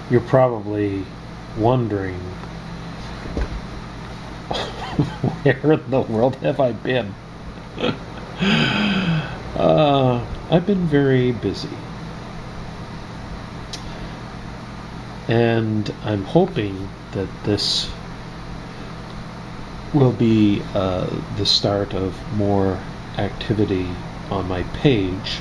You're probably wondering, where in the world have I been? I've been very busy. And I'm hoping that this will be the start of more activity on my page.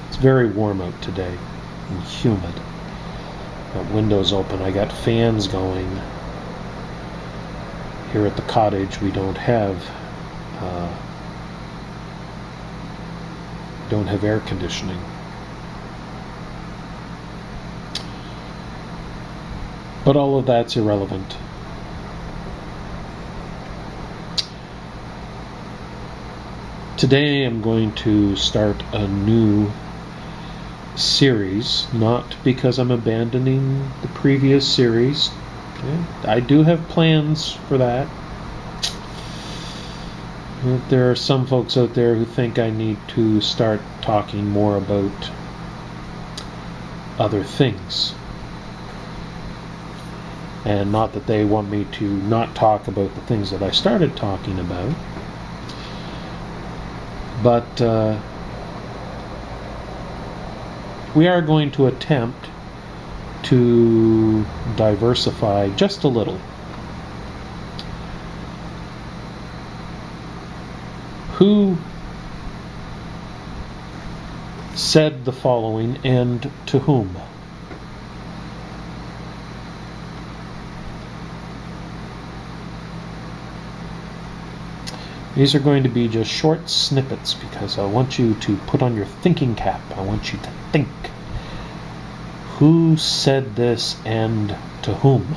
It's very warm out today and humid. Got windows open. I got fans going. Here at the cottage we don't have air conditioning. But all of that's irrelevant. Today I'm going to start a new series, not because I'm abandoning the previous series. Okay? I do have plans for that. There are some folks out there who think I need to start talking more about other things. And not that they want me to not talk about the things that I started talking about. But we are going to attempt to diversify just a little. Who said the following, and to whom? These are going to be just short snippets because I want you to put on your thinking cap. I want you to think. Who said this and to whom?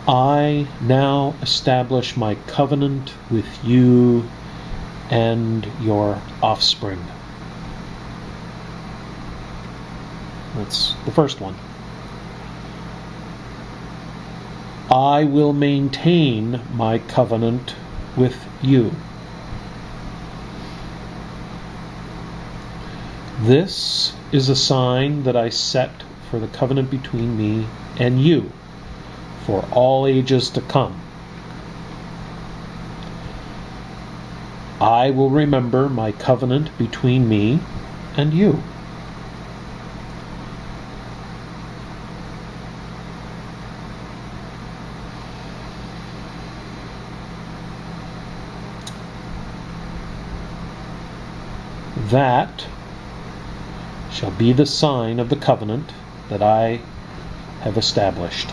I now establish my covenant with you and your offspring. That's the first one. I will maintain my covenant with you. This is a sign that I set for the covenant between me and you for all ages to come. I will remember my covenant between me and you. That shall be the sign of the covenant that I have established.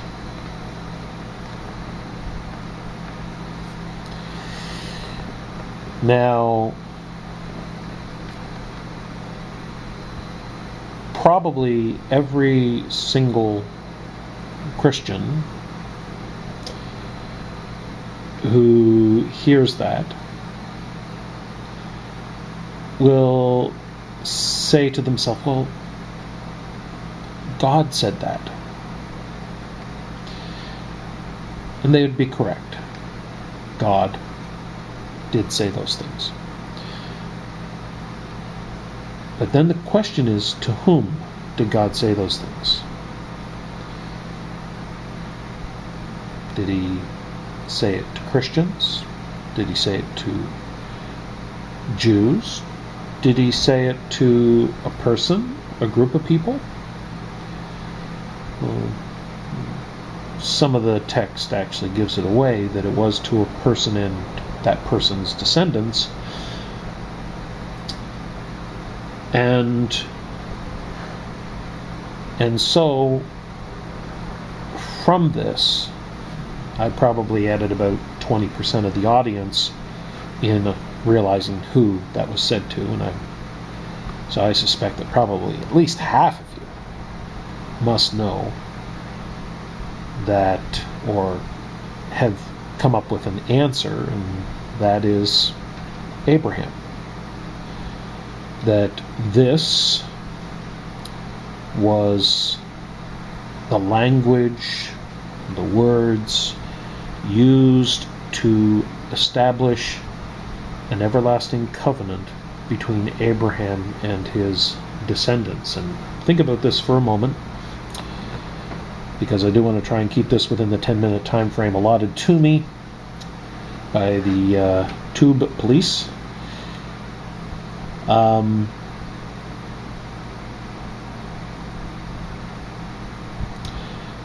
Now, probably every single Christian who hears that will say to themselves, well, God said that. And they would be correct. God did say those things. But then the question is, to whom did God say those things? Did he say it to Christians? Did he say it to Jews? Did he say it to a person, a group of people? Well, some of the text actually gives it away that it was to a person and that person's descendants. And so from this, I probably added about 20% of the audience in realizing who that was said to, and so I suspect that probably at least half of you must know that, or have come up with an answer, and that is Abraham. That this was the language, the words, used to establish an everlasting covenant between Abraham and his descendants. And think about this for a moment, because I do want to try and keep this within the 10-minute time frame allotted to me by the Tube Police.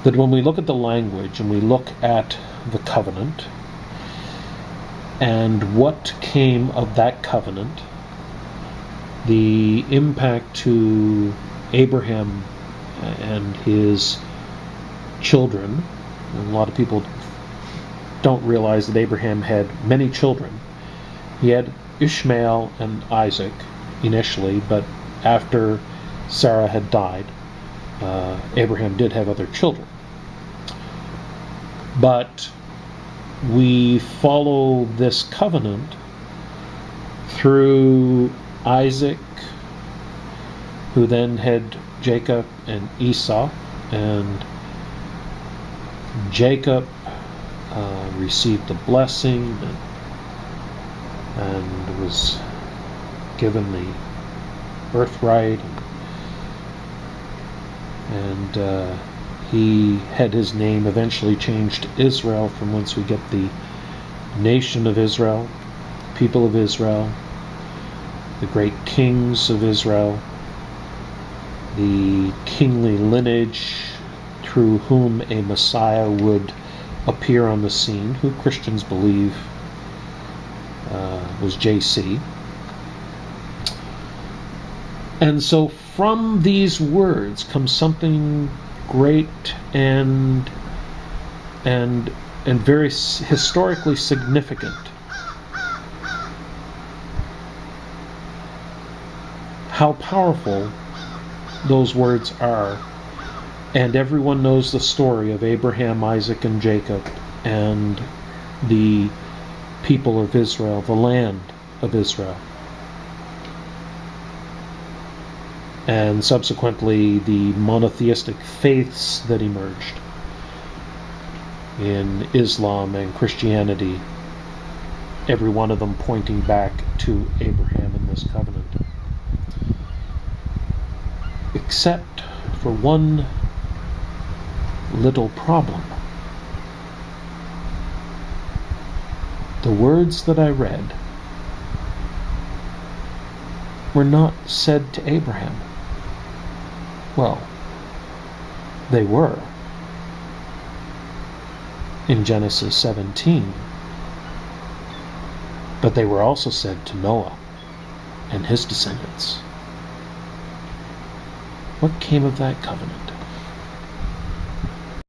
That when we look at the language and we look at the covenant and what came of that covenant, the impact to Abraham and his children, and a lot of people don't realize that Abraham had many children. He had Ishmael and Isaac initially, but after Sarah had died, Abraham did have other children. But we follow this covenant through Isaac, who then had Jacob and Esau, and Jacob received the blessing and was given the birthright, and he had his name eventually changed to Israel, from whence we get the nation of Israel, people of Israel, the great kings of Israel, the kingly lineage through whom a Messiah would appear on the scene, who Christians believe was JC. And so from these words comes something great and very historically significant. How powerful those words are. And everyone knows the story of Abraham, Isaac, and Jacob, and the people of Israel, the land of Israel. And subsequently the monotheistic faiths that emerged in Islam and Christianity, every one of them pointing back to Abraham and this covenant. Except for one little problem. The words that I read were not said to Abraham. Well, they were in Genesis 17, but they were also said to Noah and his descendants. What came of that covenant?